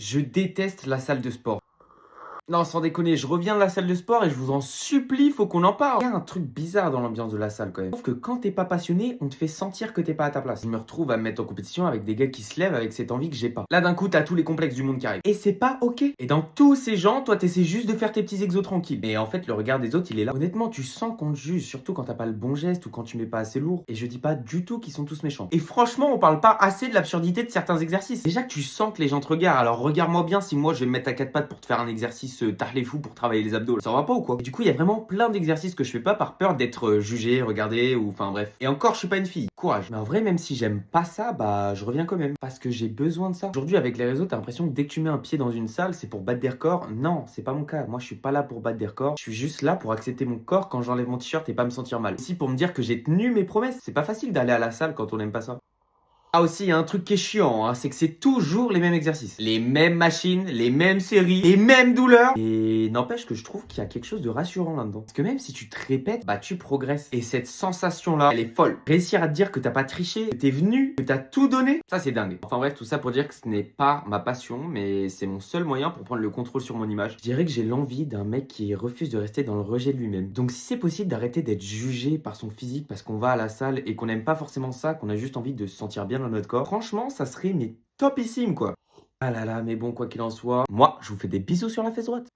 Je déteste la salle de sport. Non, sans déconner, je reviens de la salle de sport et je vous en supplie, faut qu'on en parle. Il y a un truc bizarre dans l'ambiance de la salle quand même. Sauf que quand t'es pas passionné, on te fait sentir que t'es pas à ta place. Je me retrouve à me mettre en compétition avec des gars qui se lèvent avec cette envie que j'ai pas. Là d'un coup, t'as tous les complexes du monde qui arrivent. Et c'est pas ok. Et dans tous ces gens, toi t'essaies juste de faire tes petits exos tranquilles. Et en fait, le regard des autres, il est là. Honnêtement, tu sens qu'on te juge, surtout quand t'as pas le bon geste ou quand tu mets pas assez lourd. Et je dis pas du tout qu'ils sont tous méchants. Et franchement, on parle pas assez de l'absurdité de certains exercices. Déjà que tu sens que les gens te regardent, alors regarde-moi bien si moi je vais me mettre à quatre pattes pour te faire un exercice tarlé fou pour travailler les abdos. Ça va pas ou quoi? Et du coup, il y a vraiment plein d'exercices que je fais pas par peur d'être jugé, regardé ou enfin bref. Et encore, je suis pas une fille. Courage. Mais en vrai, même si j'aime pas ça, bah je reviens quand même parce que j'ai besoin de ça. Aujourd'hui, avec les réseaux, t'as l'impression que dès que tu mets un pied dans une salle, c'est pour battre des records. Non, c'est pas mon cas. Moi, je suis pas là pour battre des records. Je suis juste là pour accepter mon corps quand j'enlève mon t-shirt et pas me sentir mal. Aussi pour me dire que j'ai tenu mes promesses. C'est pas facile d'aller à la salle quand on aime pas ça. Ah aussi, il y a un truc qui est chiant, hein, c'est que c'est toujours les mêmes exercices. Les mêmes machines, les mêmes séries, les mêmes douleurs. Et n'empêche que je trouve qu'il y a quelque chose de rassurant là-dedans. Parce que même si tu te répètes, bah tu progresses. Et cette sensation-là, elle est folle. Réussir à te dire que t'as pas triché, que t'es venu, que t'as tout donné, ça c'est dingue. Enfin bref, tout ça pour dire que ce n'est pas ma passion, mais c'est mon seul moyen pour prendre le contrôle sur mon image. Je dirais que j'ai l'envie d'un mec qui refuse de rester dans le rejet de lui-même. Donc si c'est possible d'arrêter d'être jugé par son physique parce qu'on va à la salle et qu'on n'aime pas forcément ça, qu'on a juste envie de se sentir bien dans notre corps, franchement, ça serait mais topissime quoi. Ah là là, mais bon, quoi qu'il en soit, moi, je vous fais des bisous sur la fesse droite.